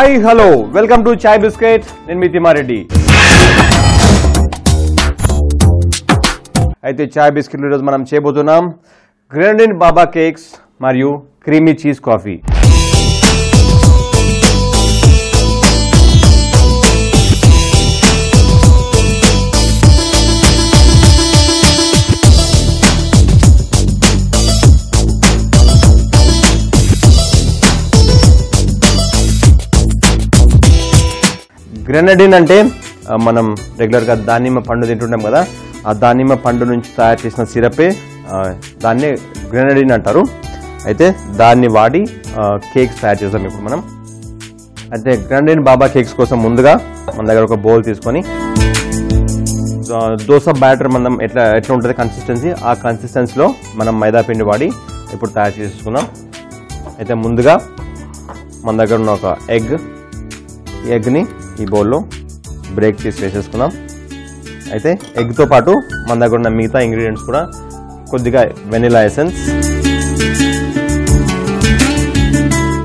Hi hello welcome to chai biscuit. నేను మీ తిమ్మారెడ్డి. అయితే చాయ్ బిస్కెట్లు ఈరోజు మనం చేయబోతున్నాం గ్రెనడిన్ బాబా కేక్స్ మరియు క్రీమీ చీజ్ కాఫీ. గ్రెనడిన్ అంటే మనం రెగ్యులర్గా దానిమ్మ పండు తింటుంటాం కదా, ఆ దానిమ్మ పండు నుంచి తయారు చేసిన సిరపే దాన్ని గ్రెనడిన్ అంటారు. అయితే దాన్ని వాడి కేక్స్ తయారు చేస్తాం ఇప్పుడు మనం. అయితే గ్రెనడిన్ బాబా కేక్స్ కోసం ముందుగా మన దగ్గర ఒక బౌల్ తీసుకొని దోస బ్యాటర్ మనం ఎట్లా ఉంటుంది కన్సిస్టెన్సీ, ఆ కన్సిస్టెన్సీలో మనం మైదా పిండి వాడి ఇప్పుడు తయారు చేసుకుందాం. అయితే ముందుగా మన దగ్గర ఉన్న ఒక ఎగ్ని ఈ బౌల్లో బ్రేక్ చేసి వేసేసుకుందాం. అయితే ఎగ్తో పాటు మన దగ్గర ఉన్న మిగతా ఇంగ్రీడియంట్స్ కూడా కొద్దిగా వెనిలా ఎసెన్స్,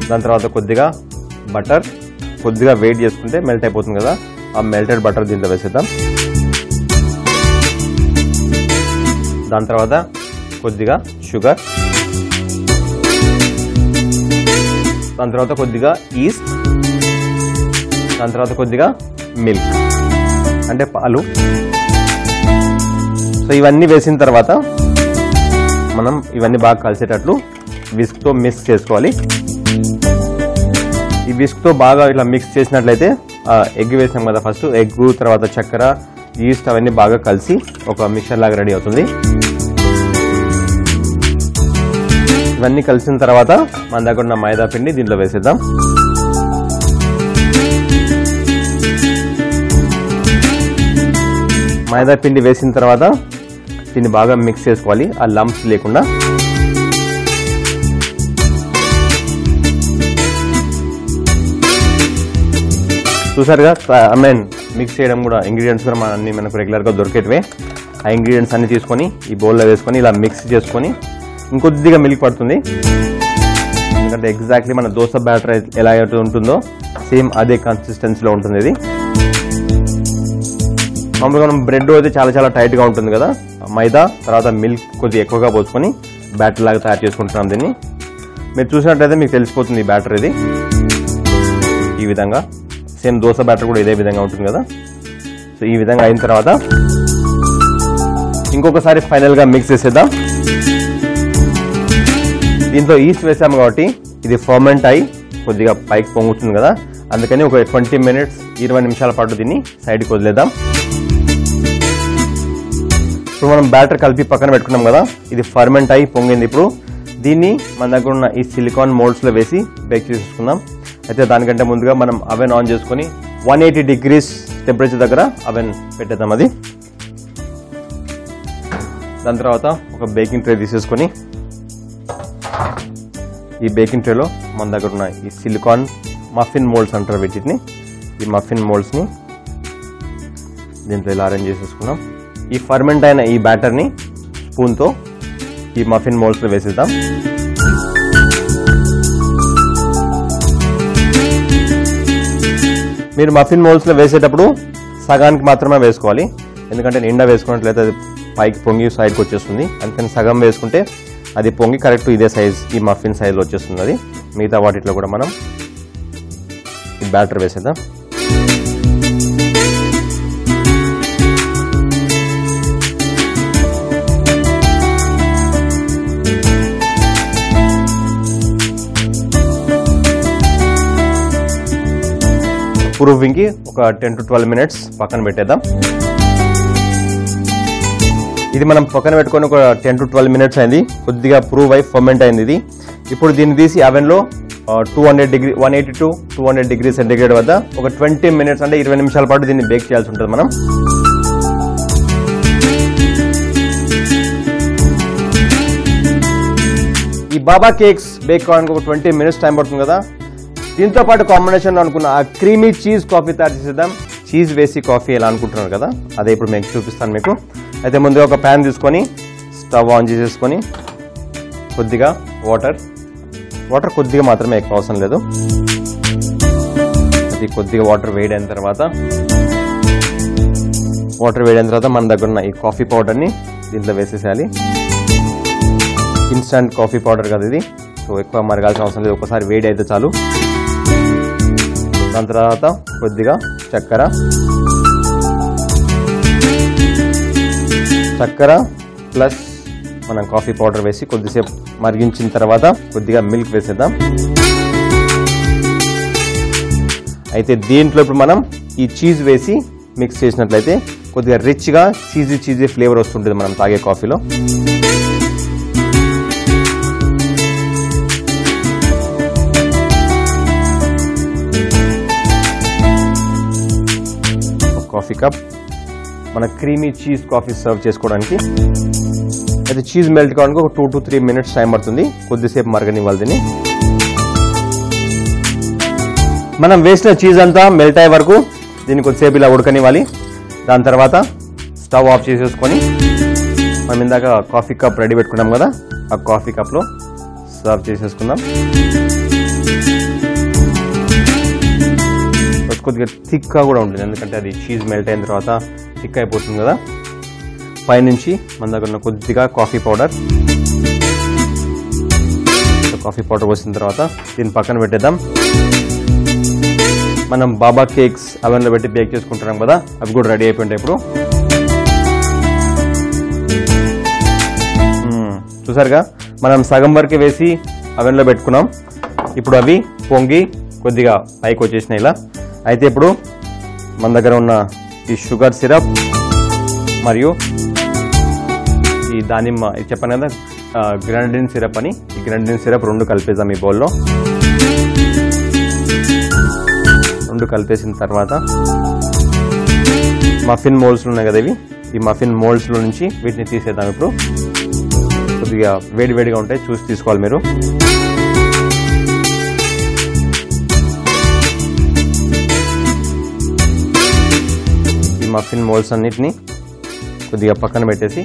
దాని తర్వాత కొద్దిగా బటర్, కొద్దిగా వెయిట్ చేసుకుంటే మెల్ట్ అయిపోతుంది కదా, ఆ మెల్టెడ్ బటర్ దీంట్లో వేసేద్దాం. దాని తర్వాత కొద్దిగా షుగర్, దాని తర్వాత కొద్దిగా ఈస్ట్, దాని తర్వాత కొద్దిగా మిల్క్ అంటే పాలు. సో ఇవన్నీ వేసిన తర్వాత మనం ఇవన్నీ బాగా కలిసేటట్లు విస్క్తో మిక్స్ చేసుకోవాలి. ఈ విస్క్తో బాగా ఇట్లా మిక్స్ చేసినట్లయితే ఎగ్ వేసినాం కదా, ఫస్ట్ ఎగ్ తర్వాత చక్కెర, ఈస్ట్ అవన్నీ బాగా కలిసి ఒక మిక్చర్ లాగా రెడీ అవుతుంది. ఇవన్నీ కలిసిన తర్వాత మన దగ్గర ఉన్న మైదా పిండి దీంట్లో వేసేద్దాం. మైదా పిండి వేసిన తర్వాత దీన్ని బాగా మిక్స్ చేసుకోవాలి, ఆ లంప్స్ లేకుండా. చూసారుగా, మిక్స్ చేయడం కూడా ఇంగ్రీడియంట్స్ కూడా అన్ని మనకు రెగ్యులర్గా దొరికేటివే. ఆ ఇంగ్రీడియంట్స్ అన్ని తీసుకొని ఈ బౌల్లో వేసుకొని ఇలా మిక్స్ చేసుకొని ఇంకొద్దిగా మిల్క్ పడుతుంది. ఎందుకంటే ఎగ్జాక్ట్లీ మన దోశ బ్యాటర్ ఎలా అయితే ఉంటుందో సేమ్ అదే కన్సిస్టెన్సీలో ఉంటుంది ఇది. మామూలుగా మనం బ్రెడ్ అయితే చాలా చాలా టైట్గా ఉంటుంది కదా, మైదా తర్వాత మిల్క్ కొద్దిగా ఎక్కువగా పోసుకొని బ్యాటర్ లాగా తయారు చేసుకుంటున్నాం దీన్ని. మీరు చూసినట్లయితే మీకు తెలిసిపోతుంది ఈ బ్యాటర్ ఇది ఈ విధంగా. సేమ్ దోశ బ్యాటర్ కూడా ఇదే విధంగా ఉంటుంది కదా. సో ఈ విధంగా అయిన తర్వాత ఇంకొకసారి ఫైనల్గా మిక్స్ చేసేద్దాం. దీంట్లో ఈస్ట్ వేసాము కాబట్టి ఇది ఫర్మెంట్ అయ్యి కొద్దిగా పైకి పొంగుతుంది కదా, అందుకని ఒక 20 minutes 20 నిమిషాల పాటు దీన్ని సైడ్కి వదిలేద్దాం. ఇప్పుడు మనం బ్యాటర్ కలిపి పక్కన పెట్టుకున్నాం కదా, ఇది ఫర్మెంట్ అయ్యి పొంగింది. ఇప్పుడు దీన్ని మన దగ్గర ఉన్న ఈ సిలికాన్ మోల్డ్స్లో వేసి బేక్ చేసుకుందాం. అయితే దానికంటే ముందుగా మనం అవెన్ ఆన్ చేసుకొని 180 degrees టెంపరేచర్ దగ్గర అవెన్ పెట్టేద్దాం. అది దాని తర్వాత ఒక బేకింగ్ ట్రే తీసేసుకొని ఈ బేకింగ్ ట్రేలో మన దగ్గర ఉన్న ఈ సిలికాన్ మఫిన్ మోల్డ్స్ అంటారు వీటిని, ఈ మఫిన్ మోల్డ్స్ని దీంట్లో ఇలా అరేంజ్ చేసేసుకున్నాం. ఈ ఫర్మెంట్ అయిన ఈ బ్యాటర్ని స్పూన్తో ఈ మఫిన్ మోల్డ్స్లో వేసేద్దాం. మీరు మఫిన్ మోల్డ్స్లో వేసేటప్పుడు సగానికి మాత్రమే వేసుకోవాలి, ఎందుకంటే నిండా వేసుకున్నట్లయితే అది పైకి పొంగి సైడ్కి వచ్చేస్తుంది. అందుకని సగం వేసుకుంటే అది పొంగి కరెక్ట్ ఇదే సైజ్, ఈ మఫిన్ సైజ్లో వచ్చేస్తుంది. అది మిగతా వాటిలో కూడా మనం ఈ బ్యాటర్ వేసేద్దాం. ప్రూవింగ్కి ఒక 10 to 12 minutes పక్కన పెట్టేద్దాం. ఇది మనం పక్కన పెట్టుకొని ఒక 10 to 12 minutes అయింది, కొద్దిగా ప్రూవ్ అయి ఫర్మెంట్ అయింది ఇది. ఇప్పుడు దీన్ని తీసి అవెన్లో 180 to 200 degrees సెంటిగ్రేడ్ వద్ద ఒక 20 minutes అంటే 20 నిమిషాల పాటు దీన్ని బేక్ చేయాల్సి ఉంటుంది మనం. ఈ బాబా కేక్స్ బేక్ కావడానికి ఒక 20 minutes టైం పడుతుంది కదా. దీంతో పాటు కాంబినేషన్లో అనుకున్న ఆ క్రీమీ చీజ్ కాఫీ తయారు చేసేద్దాం. చీజ్ వేసి కాఫీ ఎలా అనుకుంటున్నారు కదా, అదే ఇప్పుడు మీకు చూపిస్తాను మీకు. అయితే ముందుగా ఒక ప్యాన్ తీసుకొని స్టవ్ ఆన్ చేసేసుకొని కొద్దిగా వాటర్ కొద్దిగా మాత్రమే, ఎక్కువ అవసరం లేదు. అది కొద్దిగా వాటర్ వేడైన తర్వాత మన దగ్గర ఉన్న ఈ కాఫీ పౌడర్ని దీంట్లో వేసేసేయాలి. ఇన్స్టంట్ కాఫీ పౌడర్ కదా ఇది, సో ఎక్కువ మరగాల్సిన అవసరం లేదు, ఒకసారి వేడి అయితే చాలు. దాని తర్వాత కొద్దిగా చక్కెర ప్లస్ మనం కాఫీ పౌడర్ వేసి కొద్దిసేపు మరిగించిన తర్వాత కొద్దిగా మిల్క్ వేసేద్దాం. అయితే దీంట్లో ఇప్పుడు మనం ఈ చీజ్ వేసి మిక్స్ చేసినట్లయితే కొద్దిగా రిచ్గా చీజీ ఫ్లేవర్ వస్తుంటుంది మనం తాగే కాఫీలో. కాఫీ కప్ మన క్రీమీ చీజ్ కాఫీ సర్వ్ చేసుకోవడానికి. అయితే చీజ్ మెల్ట్ కావడానికి ఒక 2 to 3 minutes టైం పడుతుంది, కొద్దిసేపు మరగనివ్వాలి దీన్ని. మనం వేసిన చీజ్ అంతా మెల్ట్ అయ్యే వరకు దీన్ని కొద్దిసేపు ఇలా ఉడకనివ్వాలి. దాని తర్వాత స్టవ్ ఆఫ్ చేసేసుకొని మనం ఇందాక కాఫీ కప్ రెడీ పెట్టుకున్నాం కదా, ఆ కాఫీ కప్లో సర్వ్ చేసేసుకుందాం. కొద్దిగా థిక్గా కూడా ఉంటుంది, ఎందుకంటే అది చీజ్ మెల్ట్ అయిన తర్వాత థిక్ అయిపోతుంది కదా. పైనుంచి మన దగ్గర ఉన్న కొద్దిగా కాఫీ పౌడర్ పోసిన తర్వాత దీన్ని పక్కన పెట్టేద్దాం. మనం బాబా కేక్స్ అవెన్లో పెట్టి బేక్ చేసుకుంటున్నాం కదా, అవి కూడా రెడీ అయిపోయింటాయి. ఇప్పుడు చూసారుగా, మనం సగం వరకు వేసి అవెన్లో పెట్టుకున్నాం. ఇప్పుడు అవి పొంగి కొద్దిగా పైకి వచ్చేసినాయి ఇలా. అయితే ఇప్పుడు మన దగ్గర ఉన్న ఈ షుగర్ సిరప్ మరియు ఈ దానిమ్మ చెప్పాను కదా గ్రెనడిన్ సిరప్ అని, ఈ గ్రెనడిన్ సిరప్ 2 కలిపేద్దాం ఈ బౌల్లో. 2 కలిపేసిన తర్వాత మఫిన్ మోల్డ్స్లో ఉన్నాయి కదా ఇవి, ఈ మఫిన్ మోల్డ్స్లో నుంచి వీటిని తీసేద్దాం. ఇప్పుడు కొద్దిగా వేడివేడిగా ఉంటాయి, చూసి తీసుకోవాలి మీరు. ఈ మఫిన్ మోల్డ్స్ అన్నిటిని కొద్దిగా పక్కన పెట్టేసి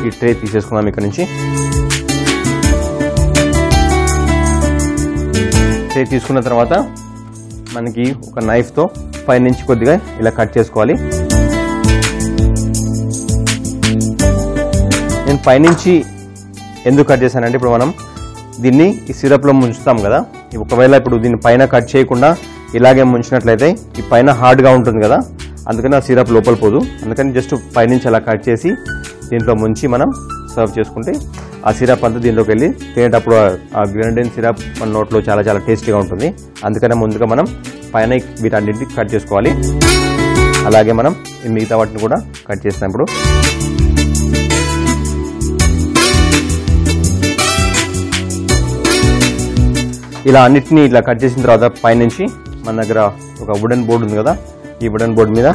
ఈ ట్రే తీసేసుకుందాం ఇక్కడ నుంచి. ట్రే తీసుకున్న తర్వాత మనకి ఒక నైఫ్తో పైనుంచి కొద్దిగా ఇలా కట్ చేసుకోవాలి. నేను పైనుంచి ఎందుకు కట్ చేశానంటే ఇప్పుడు మనం దీన్ని ఈ సిరప్లో ముంచుతాం కదా, ఒకవేళ ఇప్పుడు దీన్ని పైన కట్ చేయకుండా ఇలాగే ముంచినట్లయితే ఈ పైన హార్డ్గా ఉంటుంది కదా, అందుకని ఆ సిరప్ లోపల పోదు. అందుకని జస్ట్ పైనుంచి అలా కట్ చేసి దీంట్లో ముంచి మనం సర్వ్ చేసుకుంటే ఆ సిరప్ అంతా దీంట్లోకి వెళ్ళి తినేటప్పుడు ఆ గ్రెనడిన్ సిరప్ మన నోట్లో చాలా చాలా టేస్టీగా ఉంటుంది. అందుకనే ముందుగా మనం పైన వీటన్నింటిని కట్ చేసుకోవాలి. అలాగే మనం ఈ మిగతా వాటిని కూడా కట్ చేసినప్పుడు ఇలా అన్నిటినీ ఇట్లా కట్ చేసిన తర్వాత పైనుంచి మన దగ్గర ఒక వుడెన్ బోర్డు ఉంది కదా, ఈ వుడెన్ బోర్డు మీద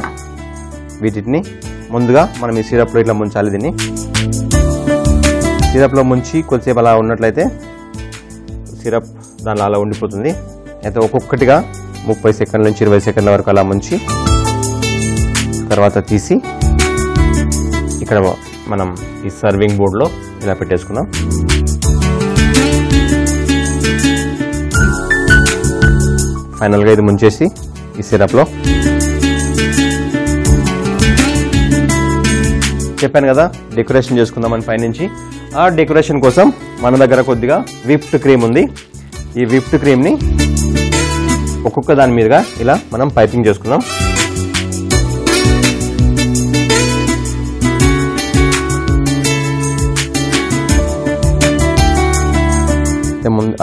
వీటిని ముందుగా మనం ఈ సిరప్లో ఇట్లా ముంచాలి. దీన్ని సిరప్లో ముంచి కొద్దిసేపు అలా ఉన్నట్లయితే సిరప్ దానిలో అలా ఉండిపోతుంది. అయితే ఒక్కొక్కటిగా 30 సెకండ్ల నుంచి 20 సెకండ్ల వరకు అలా ముంచి తర్వాత తీసి ఇక్కడ మనం ఈ సర్వింగ్ బోర్డులో ఇలా పెట్టేసుకుందాం. ఫైనల్గా ఇది ముంచేసి ఈ సిరప్లో చెప్పాను కదా డెకరేషన్ చేసుకుందామని పైనుంచి. ఆ డెకరేషన్ కోసం మన దగ్గర కొద్దిగా విప్డ్ క్రీమ్ ఉంది. ఈ విప్డ్ క్రీమ్ని ఒక్కొక్క దాని మీదుగా ఇలా మనం పైపింగ్ చేసుకుందాం.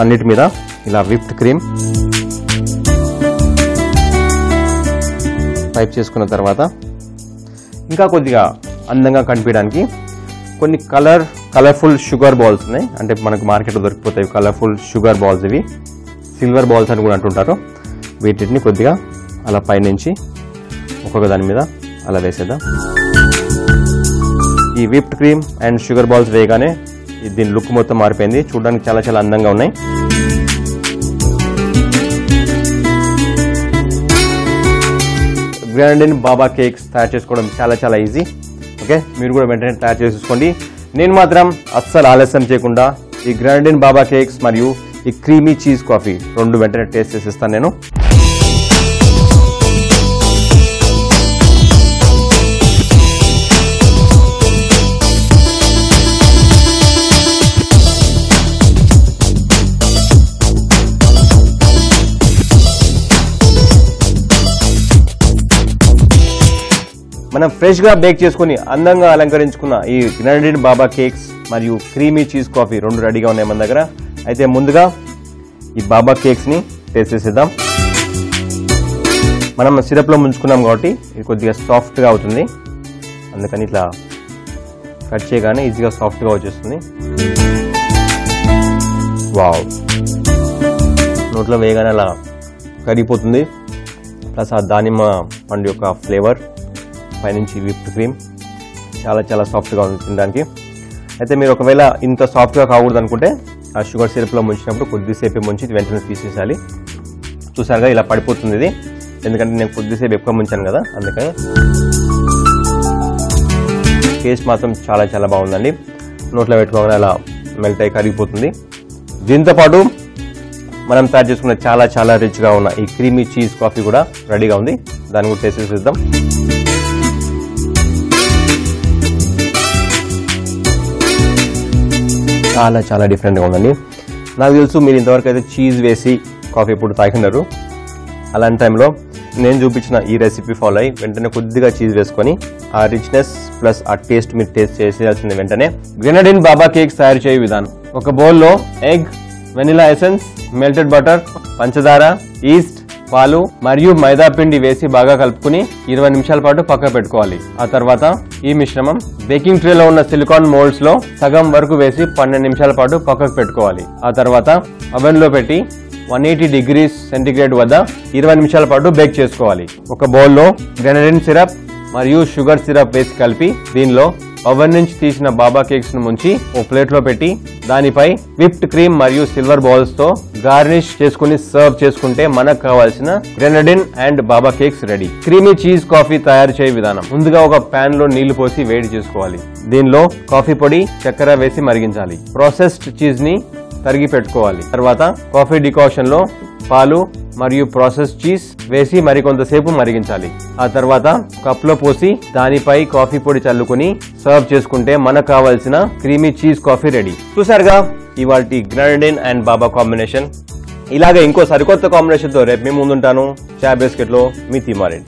అన్నిటి మీద ఇలా విప్డ్ క్రీమ్ పైప్ చేసుకున్న తర్వాత ఇంకా కొద్దిగా అందంగా కనిపించడానికి కొన్ని కలర్ఫుల్ షుగర్ బాల్స్ ఉన్నాయి. అంటే మనకు మార్కెట్లో దొరికిపోతాయి కలర్ఫుల్ షుగర్ బాల్స్. ఇవి సిల్వర్ బాల్స్ అని కూడా అంటుంటారు. వీటిని కొద్దిగా అలా పైనుంచి ఒక్కొక్క దాని మీద అలా వేసేద్దాం. ఈ whipped cream and sugar balls వేయగానే దీని లుక్ మొత్తం మారిపోయింది, చూడడానికి చాలా చాలా అందంగా ఉన్నాయి. గ్రెనడిన్ బాబా కేక్స్ తయారు చేసుకోవడం చాలా చాలా ఈజీ. ఓకే, మీరు కూడా వెంటనే తయారు చేసుకోండి. నేను మాత్రం అస్సలు ఆలస్యం చేయకుండా ఈ గ్రెనడిన్ బాబా కేక్స్ మరియు ఈ క్రీమీ చీజ్ కాఫీ 2 వెంటనే టేస్ట్ చేసిస్తాను నేను. మనం ఫ్రెష్ గా బేక్ చేసుకుని అందంగా అలంకరించుకున్న ఈ గ్రెనడిన్ బాబా కేక్స్ మరియు క్రీమీ చీజ్ కాఫీ రెండు రెడీగా ఉన్నాయి మన దగ్గర. అయితే ముందుగా ఈ బాబా కేక్స్ ని టేస్ట్ చేసేద్దాం. మనం సిరప్ లో ముంచుకున్నాం కాబట్టి ఇది కొద్దిగా సాఫ్ట్ గా అవుతుంది, అందుకని ఇట్లా కట్ చేయగానే ఈజీగా సాఫ్ట్ గా వచ్చేస్తుంది. వావ్, నోట్లో వేయగానే అలా కరిగిపోతుంది. ప్లస్ ఆ దానిమ్మ పండు యొక్క ఫ్లేవర్, పైనుంచి విప్డ్ క్రీమ్ చాలా చాలా సాఫ్ట్గా ఉంది తినడానికి. అయితే మీరు ఒకవేళ ఇంత సాఫ్ట్గా కాకూడదు అనుకుంటే ఆ షుగర్ సిరప్లో ముంచినప్పుడు కొద్దిసేపు ముంచి వెంటనే తీసేసాలి. చూసారుగా ఇలా పడిపోతుంది ఇది, ఎందుకంటే నేను కొద్దిసేపు ఎక్కువ ముంచాను కదా, అందుకని. టేస్ట్ మాత్రం చాలా చాలా బాగుందండి. నోట్లో పెట్టుకోగానే అలా మెల్ట్ అయ్యి కరిగిపోతుంది. దీంతోపాటు మనం తయారు చేసుకున్న చాలా చాలా రిచ్గా ఉన్న ఈ క్రీమీ చీజ్ కాఫీ కూడా రెడీగా ఉంది. దాన్ని కూడా టేస్ట్ చేద్దాం. చాలా చాలా డిఫరెంట్గా ఉందండి. నాకు తెలుసు మీరు ఇంతవరకు అయితే చీజ్ వేసి కాఫీ ఎప్పుడు తాగినారు. అలాంటి టైంలో నేను చూపించిన ఈ రెసిపీ ఫాలో అయ్యి వెంటనే కొద్దిగా చీజ్ వేసుకొని ఆ రిచ్నెస్ ప్లస్ ఆ టేస్ట్ మీరు టేస్ట్ చేసేయాల్సింది వెంటనే. గ్రెనడిన్ బాబా కేక్స్ తయారు చేయ విధానం: ఒక బౌల్లో egg, vanilla essence, melted butter, పంచదార, ఈస్ట్, పాలు మరియు మైదా పిండి వేసి బాగా కలుపుకుని 20 నిమిషాల పాటు పక్క పెట్టుకోవాలి. ఆ తర్వాత ఈ మిశ్రమం బేకింగ్ ట్రేలో ఉన్న సిలికాన్ మోల్డ్స్ లో సగం వరకు వేసి 12 నిమిషాల పాటు పక్కకు పెట్టుకోవాలి. ఆ తర్వాత అవెన్ లో పెట్టి 180 డిగ్రీస్ సెంటిగ్రేడ్ వద్ద 20 నిమిషాల పాటు బేక్ చేసుకోవాలి. ఒక బౌల్లో గ్రెనడిన్ సిరప్ మరియు షుగర్ సిరప్ వేసి కలిపి దీనిలో ఓవెన్ నుంచి తీసిన బాబా కేక్స్ ను ముంచి ఓ ప్లేట్ లో పెట్టి దానిపై విప్డ్ క్రీమ్ మరియు సిల్వర్ బౌల్స్ తో గార్నిష్ చేసుకుని సర్వ్ చేసుకుంటే మనకు కావాల్సిన grenadine and baba cakes ready. Creamy cheese coffee తయారు చేయ విధానం: ముందుగా ఒక ప్యాన్ లో నీళ్లు పోసి వేడి చేసుకోవాలి. దీనిలో కాఫీ పొడి, చక్కెర వేసి మరిగించాలి. ప్రాసెస్డ్ చీజ్ ని తరిగి పెట్టుకోవాలి. తర్వాత కాఫీ డికాషన్ లో పాలు మరియు ప్రాసెస్ చీజ్ వేసి మరికొంతసేపు మరిగించాలి. ఆ తర్వాత కప్ లో పోసి దానిపై కాఫీ పొడి చల్లుకుని సర్వ్ చేసుకుంటే మనకు కావాల్సిన క్రీమీ చీజ్ కాఫీ రెడీ. చూసారుగా ఇవాల్టి గ్రెనడిన్ అండ్ బాబా కాంబినేషన్. ఇలాగే ఇంకో సరికొత్త కాంబినేషన్ తో రేపు మీ ముందుంటాను. చాయ్ బిస్కెట్ లో మీ తిమారెడ్డి.